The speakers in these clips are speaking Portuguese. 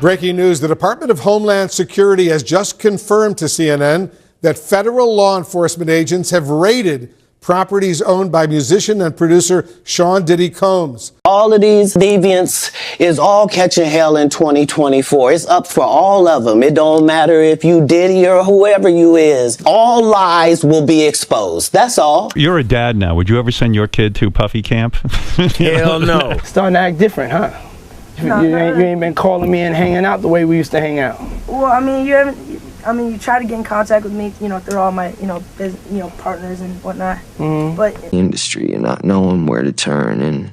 Breaking news, the Department of Homeland Security has just confirmed to CNN that federal law enforcement agents have raided properties owned by musician and producer Sean Diddy Combs. All of these deviants is all catching hell in 2024. It's up for all of them. It don't matter if you Diddy or whoever you is. All lies will be exposed. That's all. You're a dad now. Would you ever send your kid to Puffy camp? Hell no. Starting to act different, huh? You ain't been calling me and hanging out the way we used to hang out. Well, I mean, you try to get in contact with me, through all my, partners and whatnot. Mm-hmm. But Industry and not knowing where to turn, and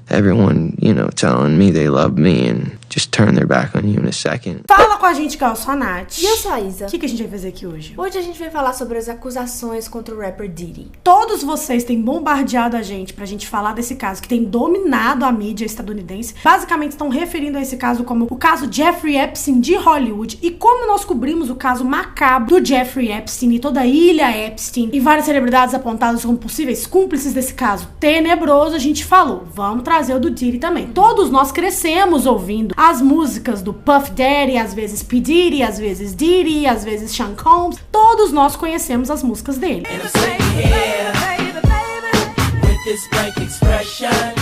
everyone, telling me they love me and just turn their back on you in a second. Fala com a gente, que eu sou a Nath. E eu sou a Isa. O que a gente vai fazer aqui hoje? Hoje a gente vai falar sobre as acusações contra o rapper Diddy. Todos vocês têm bombardeado a gente pra gente falar desse caso que tem dominado a mídia estadunidense. Basicamente estão referindo a esse caso como o caso Jeffrey Epstein de Hollywood. E como nós cobrimos o caso macabro do Jeffrey Epstein e toda a ilha Epstein e várias celebridades apontadas como possíveis cúmplices desse caso tenebroso, a gente falou, vamos trazer o do Diddy também. Todos nós crescemos ouvindo as músicas do Puff Daddy, às vezes P. Diddy, às vezes Diddy, às vezes Sean Combs. Todos nós conhecemos as músicas dele.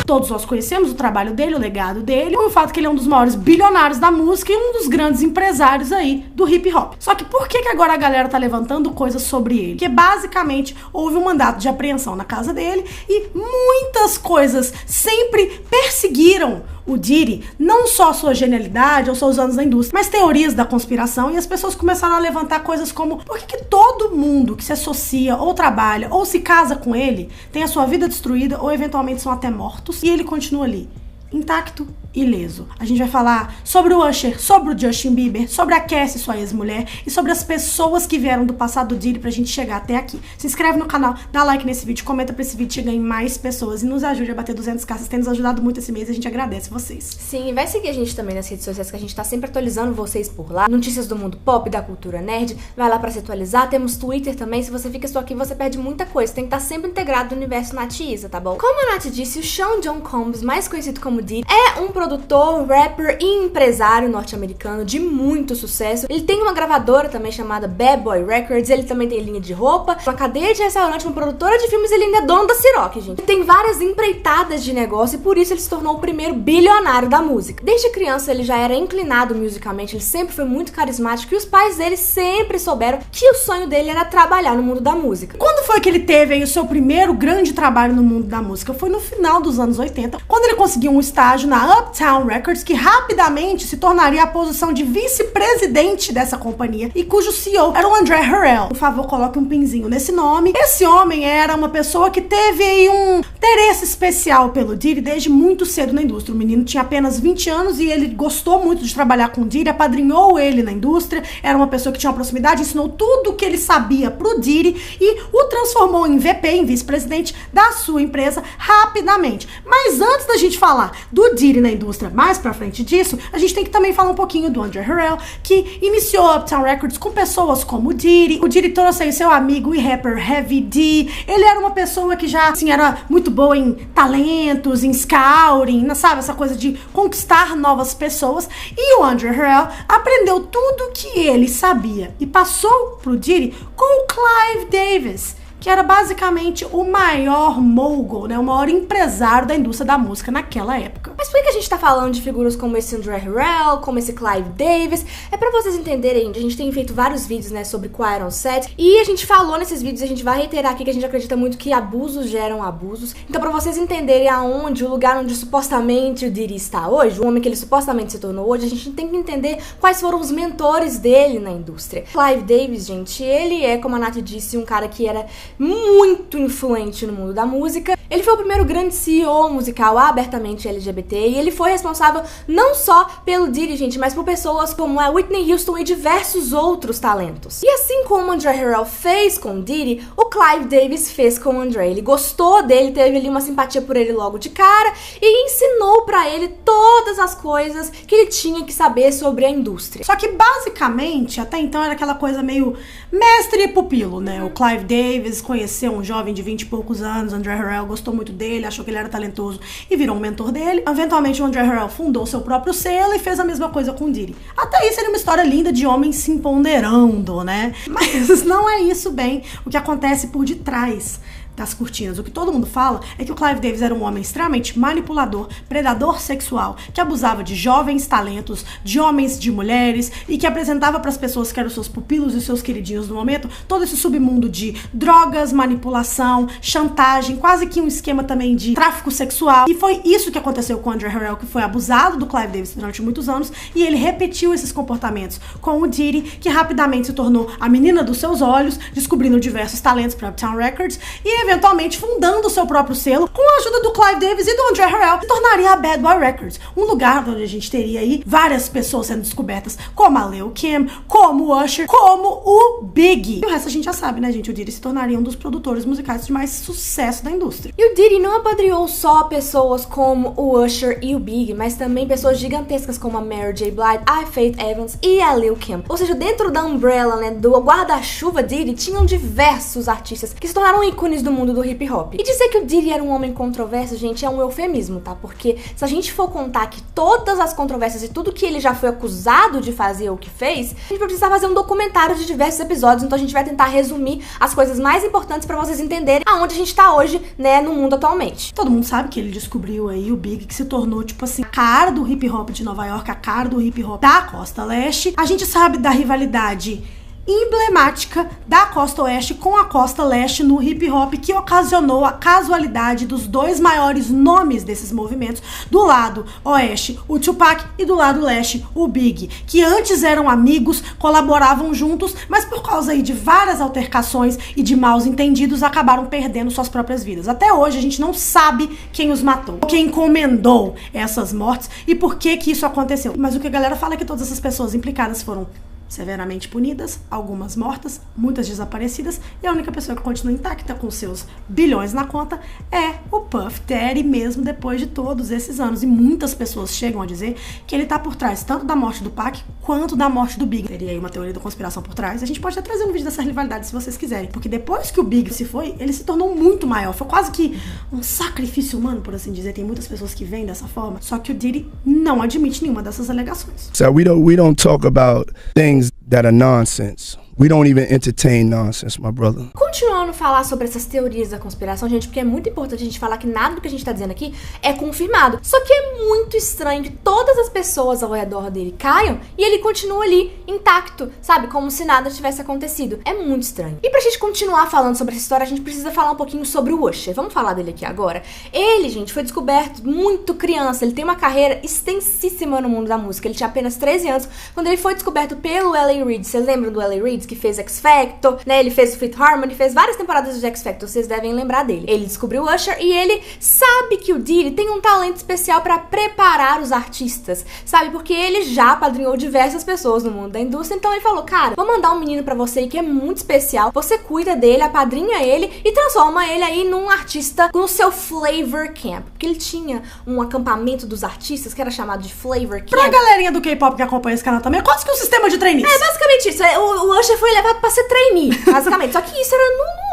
Todos nós conhecemos o trabalho dele, o legado dele, e o fato que ele é um dos maiores bilionários da música e um dos grandes empresários aí do hip hop. Só que por que agora a galera tá levantando coisas sobre ele? Porque basicamente houve um mandato de apreensão na casa dele e muitas coisas sempre perseguiram o Diddy, não só sua genialidade ou seus anos na indústria, mas teorias da conspiração, e as pessoas começaram a levantar coisas como por que todo mundo que se associa ou trabalha ou se casa com ele tem a sua vida destruída ou eventualmente são até mortos e ele continua ali, intacto, ileso. A gente vai falar sobre o Usher, sobre o Justin Bieber, sobre a Cassie, sua ex-mulher, e sobre as pessoas que vieram do passado do Diddy pra gente chegar até aqui. Se inscreve no canal, dá like nesse vídeo, comenta pra esse vídeo chegar em mais pessoas e nos ajude a bater 200k. Vocês têm nos ajudado muito esse mês, a gente agradece vocês. Sim, e vai seguir a gente também nas redes sociais, que a gente tá sempre atualizando vocês por lá. Notícias do mundo pop, da cultura nerd, vai lá pra se atualizar. Temos Twitter também, se você fica só aqui, você perde muita coisa. Tem que estar sempre integrado no universo Nath e Isa, tá bom? Como a Nath disse, o Sean John Combs, mais conhecido como Diddy, é um produtor, rapper e empresário norte-americano de muito sucesso. Ele tem uma gravadora também chamada Bad Boy Records, ele também tem linha de roupa, uma cadeia de restaurante, uma produtora de filmes, ele ainda é dono da Ciroc, gente. Ele tem várias empreitadas de negócio e por isso ele se tornou o primeiro bilionário da música. Desde criança ele já era inclinado musicalmente, ele sempre foi muito carismático e os pais dele sempre souberam que o sonho dele era trabalhar no mundo da música. Quando foi que ele teve aí o seu primeiro grande trabalho no mundo da música? Foi no final dos anos 80, quando ele conseguiu um estágio na Uptown Records, que rapidamente se tornaria a posição de vice-presidente dessa companhia e cujo CEO era o André Harrell. Por favor, coloque um pinzinho nesse nome. Esse homem era uma pessoa que teve aí um interesse especial pelo Diddy desde muito cedo na indústria. O menino tinha apenas 20 anos e ele gostou muito de trabalhar com o Diddy, apadrinhou ele na indústria, era uma pessoa que tinha uma proximidade, ensinou tudo o que ele sabia pro Diddy e o transformou em VP, em vice-presidente da sua empresa rapidamente. Mas antes da gente falar do Diddy na indústria, mais pra frente disso, a gente tem que também falar um pouquinho do André Harrell, que iniciou a Uptown Records com pessoas como o Diddy. O Diddy trouxe aí seu amigo e rapper Heavy D. Ele era uma pessoa que já, assim, era muito boa em talentos, em scouting, sabe? Essa coisa de conquistar novas pessoas. E o André Harrell aprendeu tudo que ele sabia e passou pro Diddy com o Clive Davis, que era basicamente o maior mogul, né? O maior empresário da indústria da música naquela época. Mas por que a gente tá falando de figuras como esse André Harrell, como esse Clive Davis? É pra vocês entenderem, a gente tem feito vários vídeos, né, sobre Quiet on Set, e a gente falou nesses vídeos, a gente vai reiterar aqui que a gente acredita muito que abusos geram abusos. Então pra vocês entenderem aonde, o lugar onde supostamente o Diddy está hoje, o homem que ele supostamente se tornou hoje, a gente tem que entender quais foram os mentores dele na indústria. Clive Davis, gente, ele é, como a Nath disse, um cara que era muito influente no mundo da música. Ele foi o primeiro grande CEO musical abertamente LGBT e ele foi responsável não só pelo Diddy, gente, mas por pessoas como a Whitney Houston e diversos outros talentos. E assim como o André Harrell fez com o Diddy, o Clive Davis fez com o André. Ele gostou dele, teve ali uma simpatia por ele logo de cara e ensinou pra ele todas as coisas que ele tinha que saber sobre a indústria. Só que basicamente, até então era aquela coisa meio mestre e pupilo, né? O Clive Davis conheceu um jovem de 20 e poucos anos, André Harrell, gostou muito dele, achou que ele era talentoso e virou um mentor dele. Eventualmente o André Harrell fundou seu próprio selo e fez a mesma coisa com o Diddy. Até aí seria uma história linda de homens se empoderando, né? Mas não é isso bem o que acontece por detrás das cortinas. O que todo mundo fala é que o Clive Davis era um homem extremamente manipulador, predador sexual, que abusava de jovens talentos, de homens, de mulheres, e que apresentava para as pessoas que eram seus pupilos e seus queridinhos do momento todo esse submundo de drogas, manipulação, chantagem, quase que um esquema também de tráfico sexual. E foi isso que aconteceu com o André Harrell, que foi abusado do Clive Davis durante muitos anos, e ele repetiu esses comportamentos com o Diddy, que rapidamente se tornou a menina dos seus olhos, descobrindo diversos talentos para Uptown Records e eventualmente fundando o seu próprio selo com a ajuda do Clive Davis e do André Harrell, que tornaria a Bad Boy Records um lugar onde a gente teria aí várias pessoas sendo descobertas, como a Lil Kim, como o Usher, como o Biggie. E o resto a gente já sabe, né, gente? O Diddy se tornaria um dos produtores musicais de mais sucesso da indústria. E o Diddy não apadrinhou só pessoas como o Usher e o Biggie, mas também pessoas gigantescas como a Mary J. Blige, a Faith Evans e a Lil Kim. Ou seja, dentro da umbrella, né, do guarda-chuva Diddy, tinham diversos artistas que se tornaram ícones do mundo do hip hop. E dizer que o Diddy era um homem controverso, gente, é um eufemismo, tá? Porque se a gente for contar que todas as controvérsias e tudo que ele já foi acusado de fazer ou que fez, a gente vai precisar fazer um documentário de diversos episódios, então a gente vai tentar resumir as coisas mais importantes pra vocês entenderem aonde a gente tá hoje, né, no mundo atualmente. Todo mundo sabe que ele descobriu aí o Big, que se tornou, tipo assim, a cara do hip hop de Nova York, a cara do hip hop da Costa Leste. A gente sabe da rivalidade emblemática da Costa Oeste com a Costa Leste no hip hop, que ocasionou a casualidade dos dois maiores nomes desses movimentos, do lado oeste o Tupac e do lado leste o Big, que antes eram amigos, colaboravam juntos, mas por causa aí de várias altercações e de maus entendidos acabaram perdendo suas próprias vidas. Até hoje a gente não sabe quem os matou, quem encomendou essas mortes e por que que isso aconteceu. Mas o que a galera fala é que todas essas pessoas implicadas foram severamente punidas, algumas mortas, muitas desaparecidas, e a única pessoa que continua intacta com seus bilhões na conta é o Puff Daddy, mesmo depois de todos esses anos. E muitas pessoas chegam a dizer que ele tá por trás tanto da morte do Pac quanto da morte do Big. Teria aí uma teoria da conspiração por trás. A gente pode até trazer um vídeo dessa rivalidade se vocês quiserem, porque depois que o Big se foi, ele se tornou muito maior. Foi quase que um sacrifício humano, por assim dizer. Tem muitas pessoas que veem dessa forma, só que o Diddy não admite nenhuma dessas alegações. So we don't talk about things that are nonsense. We don't even entertain nonsense, my brother. Continuando a falar sobre essas teorias da conspiração, gente, porque é muito importante a gente falar que nada do que a gente tá dizendo aqui é confirmado. Só que é muito estranho que todas as pessoas ao redor dele caiam e ele continua ali, intacto, sabe? Como se nada tivesse acontecido. É muito estranho. E pra gente continuar falando sobre essa história, a gente precisa falar um pouquinho sobre o Usher. Vamos falar dele aqui agora. Ele, gente, foi descoberto muito criança. Ele tem uma carreira extensíssima no mundo da música. Ele tinha apenas 13 anos quando ele foi descoberto pelo L.A. Reid. Vocês lembram do L.A. Reid? Que fez X Factor, né? Ele fez o Fifth Harmony, fez várias temporadas de X Factor, vocês devem lembrar dele. Ele descobriu o Usher e ele sabe que o Diddy tem um talento especial pra preparar os artistas, sabe? Porque ele já apadrinhou diversas pessoas no mundo da indústria, então ele falou, cara, vou mandar um menino pra você que é muito especial, você cuida dele, apadrinha ele e transforma ele aí num artista no seu Flavor Camp, porque ele tinha um acampamento dos artistas que era chamado de Flavor Camp. Pra galerinha do K-pop que acompanha esse canal também, é quase que um sistema de trainees. É basicamente isso, o Usher foi levado pra ser trainee, basicamente. Só que isso era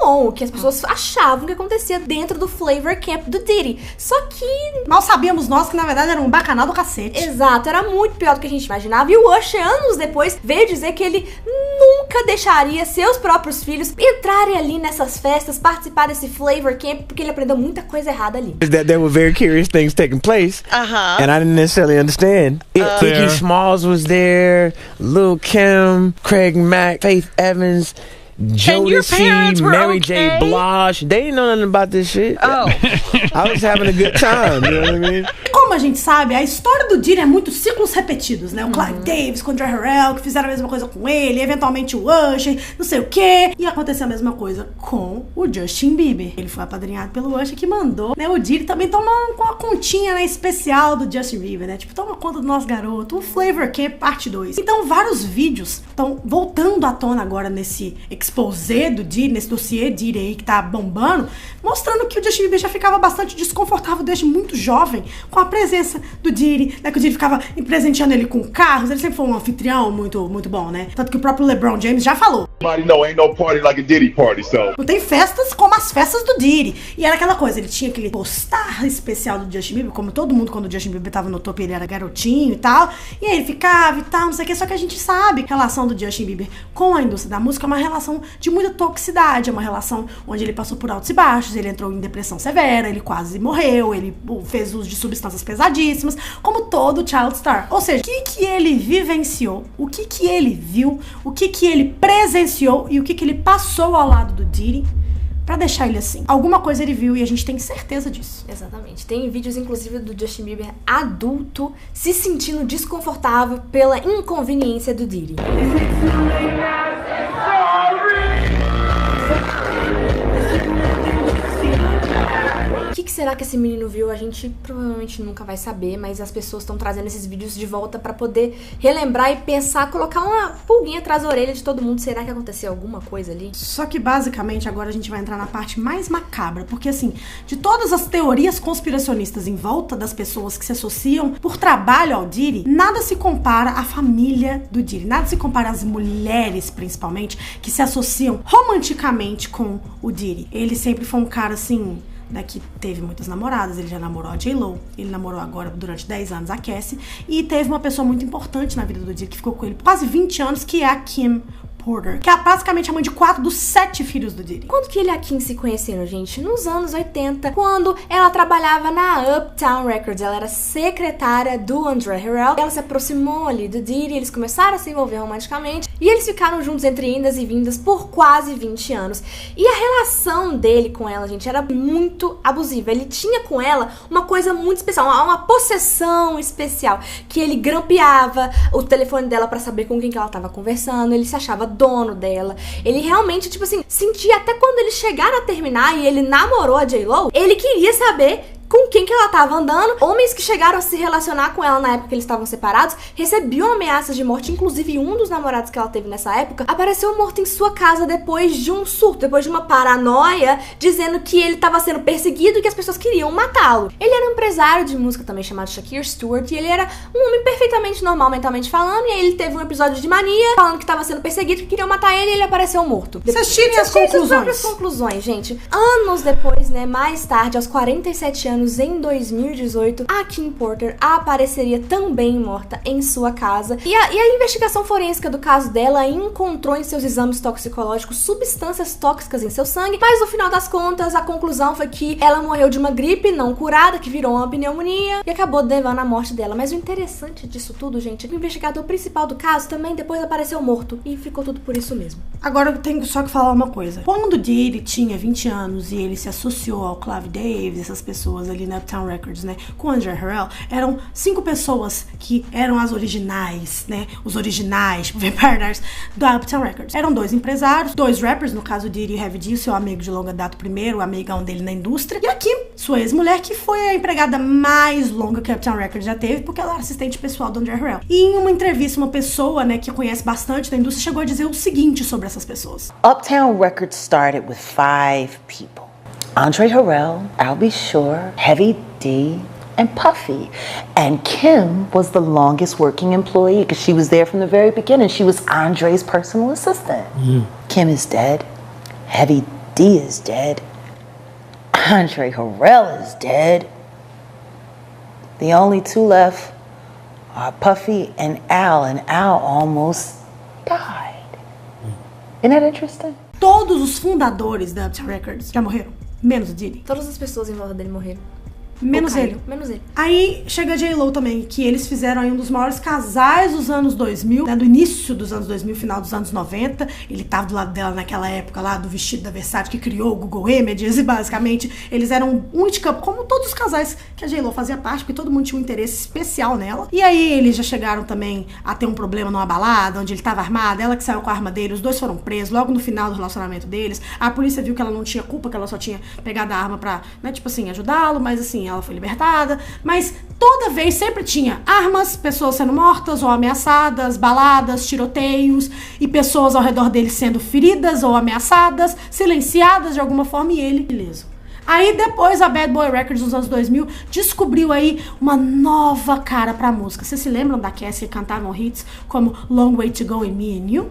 no que as pessoas achavam que acontecia dentro do Flavor Camp do Diddy. Só que mal sabíamos nós que na verdade era um bacanal do cacete. Exato, era muito pior do que a gente imaginava. E o Usher, anos depois, veio dizer que ele nunca deixaria seus próprios filhos entrarem ali nessas festas, participar desse Flavor Camp, porque ele aprendeu muita coisa errada ali. That there were very curious things taking place, and I didn't necessarily understand. Biggie Smalls was there, Lil Kim, Craig Mack, Faith Evans, Jodeci, Mary J. Blige. They didn't know nothing about this shit. Oh. I was having a good time, you know what I mean? Como a gente sabe, a história do Diddy é muito ciclos repetidos, né? O Clive Davis com o André Harrell, que fizeram a mesma coisa com ele, eventualmente o Usher, não sei o quê. E aconteceu a mesma coisa com o Justin Bieber. Ele foi apadrinhado pelo Usher, que mandou, né, o Diddy também tomar uma continha, né, especial do Justin Bieber, né? Tipo, toma conta do nosso garoto, o Flavor Camp parte 2. Então, vários vídeos estão voltando à tona agora nesse exposé do Diddy, nesse dossiê Diddy aí que tá bombando, mostrando que o Justin Bieber já ficava bastante desconfortável desde muito jovem com a presença do Diddy, né, que o Diddy ficava presenteando ele com carros, ele sempre foi um anfitrião muito, muito bom, né? Tanto que o próprio LeBron James já falou. Ain't no party like a Diddy party, so. Não tem festas como as festas do Diddy. E era aquela coisa, ele tinha aquele postar especial do Justin Bieber, como todo mundo quando o Justin Bieber tava no topo, ele era garotinho e tal. E aí ele ficava e tal, não sei o que. Só que a gente sabe que a relação do Justin Bieber com a indústria da música é uma relação de muita toxicidade, é uma relação onde ele passou por altos e baixos, ele entrou em depressão severa, ele quase morreu, ele fez uso de substâncias pesadíssimas, como todo child star. Ou seja, o que ele vivenciou, o que ele viu, o que ele presenciou e o que ele passou ao lado do Diddy pra deixar ele assim. Alguma coisa ele viu e a gente tem certeza disso. Exatamente. Tem vídeos, inclusive, do Justin Bieber adulto se sentindo desconfortável pela inconveniência do Diddy. O que será que esse menino viu? A gente provavelmente nunca vai saber, mas as pessoas estão trazendo esses vídeos de volta pra poder relembrar e pensar, colocar uma pulguinha atrás da orelha de todo mundo. Será que aconteceu alguma coisa ali? Só que basicamente agora a gente vai entrar na parte mais macabra, porque assim, de todas as teorias conspiracionistas em volta das pessoas que se associam por trabalho ao Diddy, nada se compara à família do Diddy, nada se compara às mulheres, principalmente, que se associam romanticamente com o Diddy. Ele sempre foi um cara assim, que teve muitas namoradas, ele já namorou a J.Lo, ele namorou agora durante 10 anos a Cassie, e teve uma pessoa muito importante na vida do Diddy que ficou com ele por quase 20 anos, que é a Kim Porter, que é basicamente a mãe de 4 dos 7 filhos do Diddy. Quando que ele e a Kim se conheceram, gente? Nos anos 80, quando ela trabalhava na Uptown Records, ela era secretária do Andre Harrell, ela se aproximou ali do Diddy, eles começaram a se envolver romanticamente, e eles ficaram juntos entre indas e vindas por quase 20 anos. E a relação dele com ela, gente, era muito abusiva. Ele tinha com ela uma coisa muito especial, uma possessão especial, que ele grampeava o telefone dela pra saber com quem que ela tava conversando, ele se achava dono dela. Ele realmente, tipo assim, sentia até quando eles chegaram a terminar e ele namorou a J.Lo, ele queria saber com quem que ela tava andando. Homens que chegaram a se relacionar com ela na época que eles estavam separados recebiam ameaças de morte. Inclusive, um dos namorados que ela teve nessa época apareceu morto em sua casa depois de um surto, depois de uma paranoia, dizendo que ele tava sendo perseguido e que as pessoas queriam matá-lo. Ele era um empresário de música também chamado Shakir Stewart, e ele era um homem perfeitamente normal mentalmente falando, e aí ele teve um episódio de mania, falando que tava sendo perseguido, que queriam matar ele, e ele apareceu morto. Vocês tirem as próprias conclusões, gente. Anos depois, né, mais tarde, aos 47 anos, em 2018, a Kim Porter apareceria também morta em sua casa. E a investigação forense do caso dela encontrou em seus exames toxicológicos substâncias tóxicas em seu sangue, mas no final das contas, a conclusão foi que ela morreu de uma gripe não curada, que virou uma pneumonia, e acabou levando à morte dela. Mas o interessante disso tudo, gente, é que o investigador principal do caso também depois apareceu morto, e ficou tudo por isso mesmo. Agora eu tenho só que falar uma coisa. Quando o Diddy tinha 20 anos e ele se associou ao Clive Davis, essas pessoas ali na Uptown Records, né, com o Andre Harrell, eram 5 pessoas que eram as originais, né, os originais, Vampires, da Uptown Records. Eram 2 empresários, 2 rappers, no caso o Diddy e o Heavy D, seu amigo de longa data primeiro, o amigão dele na indústria, e a Kim, sua ex-mulher, que foi a empregada mais longa que a Uptown Records já teve, porque ela era assistente pessoal do Andre Harrell. E em uma entrevista, uma pessoa, né, que conhece bastante da indústria, chegou a dizer o seguinte sobre essas pessoas. Uptown Records started with 5 people. Andre Harrell, Al B. Sure, Heavy D, and Puffy. And Kim was the longest working employee because she was there from the very beginning. She was Andre's personal assistant. Kim is dead. Heavy D is dead. Andre Harrell is dead. The only 2 left are Puffy and Al almost died. Isn't that interesting? Todos os fundadores da Uptown Records já morreram. Menos o Diddy. Todas as pessoas em volta dele morreram. Menos ele. Menos ele. Aí chega a J.Lo também, que eles fizeram aí um dos maiores casais dos anos 2000, né, do início dos anos 2000, final dos anos 90. Ele tava do lado dela naquela época lá, do vestido da Versace, que criou o Google Images, e basicamente eles eram um it couple, como todos os casais que a J.Lo fazia parte, porque todo mundo tinha um interesse especial nela. E aí eles já chegaram também a ter um problema numa balada, onde ele tava armado, ela que saiu com a arma dele, os 2 foram presos logo no final do relacionamento deles. A polícia viu que ela não tinha culpa, que ela só tinha pegado a arma pra, né, tipo assim, ajudá-lo, mas assim, ela foi libertada. Mas Toda vez sempre tinha armas, pessoas sendo mortas ou ameaçadas, baladas, tiroteios e pessoas ao redor dele sendo feridas ou ameaçadas, silenciadas de alguma forma e ele ileso. Aí depois a Bad Boy Records nos anos 2000 descobriu aí uma nova cara pra música. Vocês se lembram da Cassie que cantavam hits como Long Way to Go e Me and You?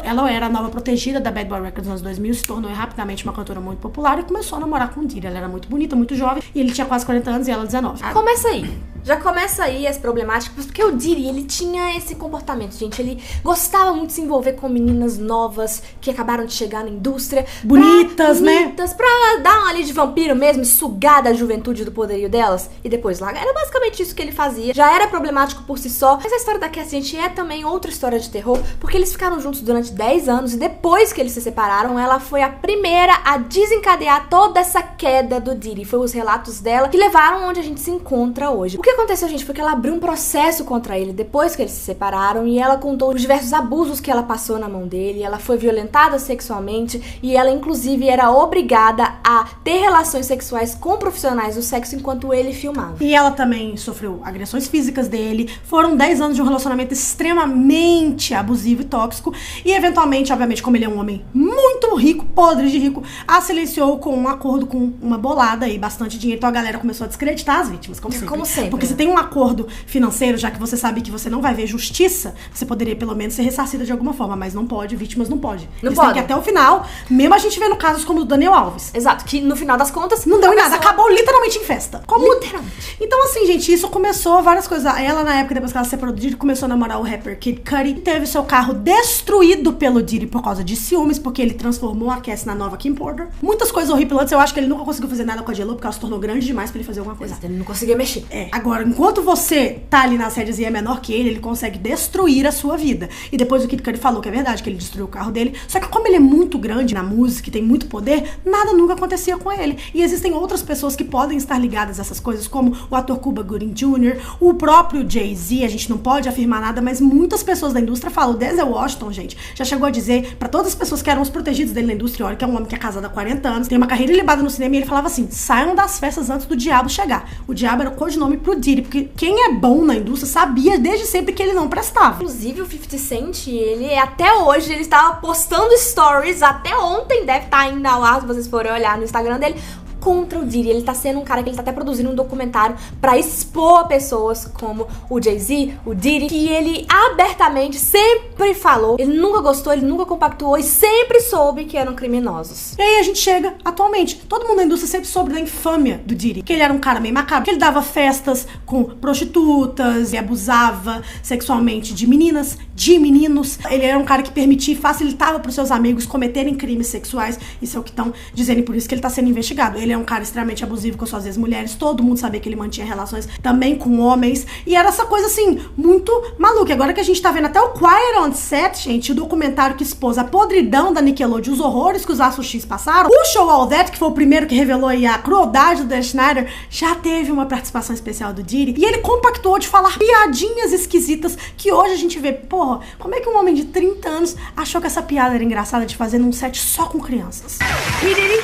Ela era a nova protegida da Bad Boy Records nos anos 2000, se tornou rapidamente uma cantora muito popular e começou a namorar com o Diddy. Ela era muito bonita, muito jovem, e ele tinha quase 40 anos e ela 19. Começa aí. Já começa aí as problemáticas, porque o Diddy, ele tinha esse comportamento, gente. Ele gostava muito de se envolver com meninas novas que acabaram de chegar na indústria. Bonitas, né? Pra dar uma ali de vampiro mesmo, sugar da juventude do poderio delas e depois largar. Era basicamente isso que ele fazia. Já era problemático por si só. Mas a história da Cassie, gente, é também outra história de terror, porque eles ficaram juntos durante 10 anos e depois que eles se separaram, ela foi a primeira a desencadear toda essa queda do Diddy. Foi os relatos dela que levaram onde a gente se encontra hoje. O que aconteceu, gente, foi que ela abriu um processo contra ele depois que eles se separaram e ela contou os diversos abusos que ela passou na mão dele. Ela foi violentada sexualmente e ela, inclusive, era obrigada a ter relações sexuais com profissionais do sexo enquanto ele filmava. E ela também sofreu agressões físicas dele. Foram 10 anos de um relacionamento extremamente abusivo e tóxico. E, eventualmente, obviamente, como ele é um homem muito rico, podre de rico, a silenciou com um acordo com uma bolada e bastante dinheiro. Então a galera começou a descreditar as vítimas, como sempre. Como sempre. Porque se tem um acordo financeiro, já que você sabe que você não vai ver justiça, você poderia pelo menos ser ressarcida de alguma forma, mas não pode, vítimas não pode. Não Eles pode. têm que ir até o final, mesmo a gente vendo casos como o do Daniel Alves. Exato, que no final das contas não deu em nada, acabou literalmente em festa. Literalmente. Então assim, gente, isso começou várias coisas. Ela, na época, depois que ela se separou do Diddy, começou a namorar o rapper Kid Cudi, teve seu carro destruído pelo Diddy por causa de ciúmes, porque ele transformou a Cassie na nova Kim Porter. Muitas coisas horripilantes, eu acho que ele nunca conseguiu fazer nada com a J.Lo, porque ela se tornou grande demais pra ele fazer alguma coisa. Exato, ele não conseguia mexer. Agora, enquanto você tá ali nas rédeas e é menor que ele consegue destruir a sua vida. E depois o Kid Cudi falou que é verdade, que ele destruiu o carro dele. Só que como ele é muito grande na música e tem muito poder, nada nunca acontecia com ele. E existem outras pessoas que podem estar ligadas a essas coisas, como o ator Cuba Gooding Jr., o próprio Jay-Z, a gente não pode afirmar nada, mas muitas pessoas da indústria falam. O Denzel Washington, gente, já chegou a dizer pra todas as pessoas que eram os protegidos dele na indústria, olha, que é um homem que é casado há 40 anos, tem uma carreira ilibada no cinema, e ele falava assim, saiam das festas antes do diabo chegar. O diabo era o codinome pro Diddy, porque quem é bom na indústria sabia desde sempre que ele não prestava. Inclusive o 50 Cent, ele até hoje, ele estava postando stories, até ontem deve estar ainda ao ar, se vocês forem olhar no Instagram dele, contra o Diddy. Ele tá sendo um cara que ele tá até produzindo um documentário pra expor pessoas como o Jay-Z, o Diddy, que ele abertamente sempre falou, ele nunca gostou, ele nunca compactuou e sempre soube que eram criminosos. E aí a gente chega atualmente, todo mundo na indústria sempre soube da infâmia do Diddy, que ele era um cara meio macabro, que ele dava festas com prostitutas e abusava sexualmente de meninas, de meninos. Ele era um cara que permitia e facilitava pros seus amigos cometerem crimes sexuais. Isso é o que estão dizendo, e por isso que ele tá sendo investigado. Ele é um cara extremamente abusivo com suas ex-mulheres, todo mundo sabia que ele mantinha relações também com homens, e era essa coisa assim, muito maluca. Agora que a gente tá vendo até o Quiet on Set, gente, o documentário que expôs a podridão da Nickelodeon, os horrores que os Astros X passaram, o Show All That, que foi o primeiro que revelou aí a crueldade do Dan Schneider, já teve uma participação especial do Diddy, e ele compactuou de falar piadinhas esquisitas que hoje a gente vê, porra, como é que um homem de 30 anos achou que essa piada era engraçada de fazer num set só com crianças? Hey, Diddy.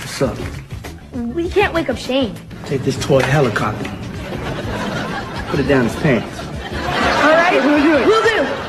What's up? We can't wake up Shane. Take this toy helicopter. Put it down his pants. All right, we'll do it. We'll do.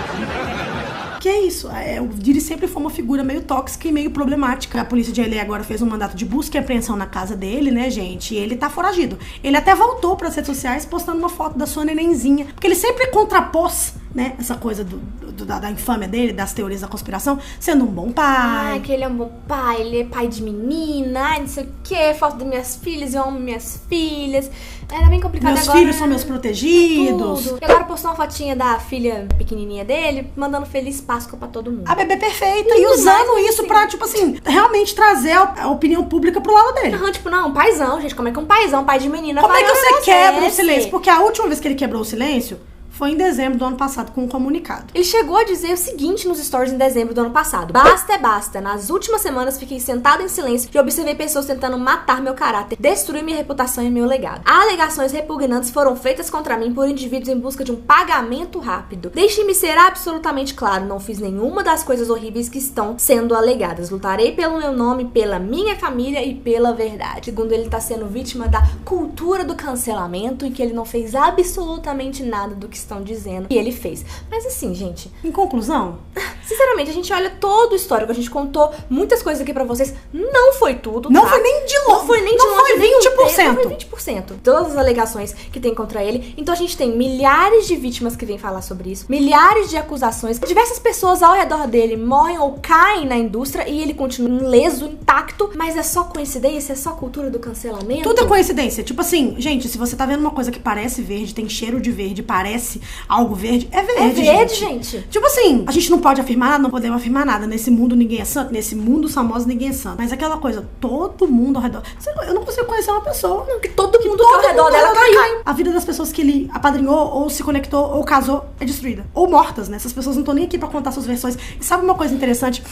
Que é isso, o Diddy sempre foi uma figura meio tóxica e meio problemática. A polícia de LA agora fez um mandato de busca e apreensão na casa dele, né, gente? E ele tá foragido. Ele até voltou pras redes sociais postando uma foto da sua nenenzinha, porque ele sempre contrapôs, né, essa coisa da infâmia dele, das teorias da conspiração, sendo um bom pai. Ai, que ele é um bom pai, ele é pai de menina, ai, não sei o que, foto das minhas filhas, eu amo minhas filhas. Era bem complicado. Meus agora, filhos são meus protegidos. Tudo. E agora postou uma fotinha da filha pequenininha dele, mandando feliz Páscoa pra todo mundo. A bebê perfeita, e usando isso assim pra, tipo assim, realmente trazer a opinião pública pro lado dele. Não, tipo, não, paizão, gente, como é que um paizão, pai de menina, como é que você quebra o silêncio? Porque a última vez que ele quebrou o silêncio foi em dezembro do ano passado com um comunicado. Ele chegou a dizer o seguinte nos stories em dezembro do ano passado: basta é basta. Nas últimas semanas fiquei sentado em silêncio e observei pessoas tentando matar meu caráter, destruir minha reputação e meu legado. Alegações repugnantes foram feitas contra mim por indivíduos em busca de um pagamento rápido. Deixe-me ser absolutamente claro, não fiz nenhuma das coisas horríveis que estão sendo alegadas. Lutarei pelo meu nome, pela minha família e pela verdade. Segundo ele, tá sendo vítima da cultura do cancelamento e que ele não fez absolutamente nada do que estão dizendo que ele fez. Mas assim, gente, em conclusão, sinceramente, a gente olha todo o histórico, a gente contou muitas coisas aqui pra vocês, não foi tudo, não tá? foi nem de longe, não foi nem de longe, foi 20%. Não foi 20%. Todas as alegações que tem contra ele. Então a gente tem milhares de vítimas que vêm falar sobre isso, milhares de acusações, diversas pessoas ao redor dele morrem ou caem na indústria e ele continua ileso, intacto, mas é só coincidência, é só cultura do cancelamento? Tudo é coincidência. Tipo assim, gente, se você tá vendo uma coisa que parece verde, tem cheiro de verde, parece algo verde, é verde, é verde, gente. Tipo assim, a gente não pode afirmar nada, não podemos afirmar nada. Nesse mundo ninguém é santo, nesse mundo os famosos ninguém é santo. Mas aquela coisa, todo mundo ao redor. Eu não consigo conhecer uma pessoa. Não, que todo mundo ao redor dela caiu. A vida das pessoas que ele apadrinhou, ou se conectou, ou casou, é destruída. Ou mortas, né? Essas pessoas não estão nem aqui pra contar suas versões. E sabe uma coisa interessante?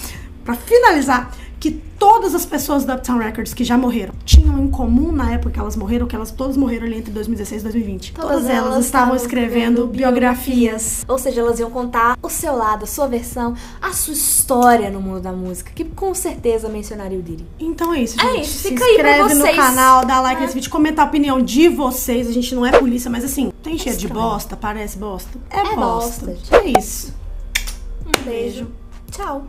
Pra finalizar, que todas as pessoas da Uptown Records que já morreram tinham em comum na época que elas morreram, que elas todas morreram ali entre 2016 e 2020. Todas elas estavam escrevendo biografias. Ou seja, elas iam contar o seu lado, a sua versão, a sua história no mundo da música, que com certeza mencionaria o Diddy. Então é isso, gente. É isso, se fica aí pra inscreve vocês. no canal, dá like nesse vídeo, comenta a opinião de vocês. A gente não é polícia, mas assim, tem cheiro de bosta, parece bosta. É bosta. É isso. Um beijo. Tchau.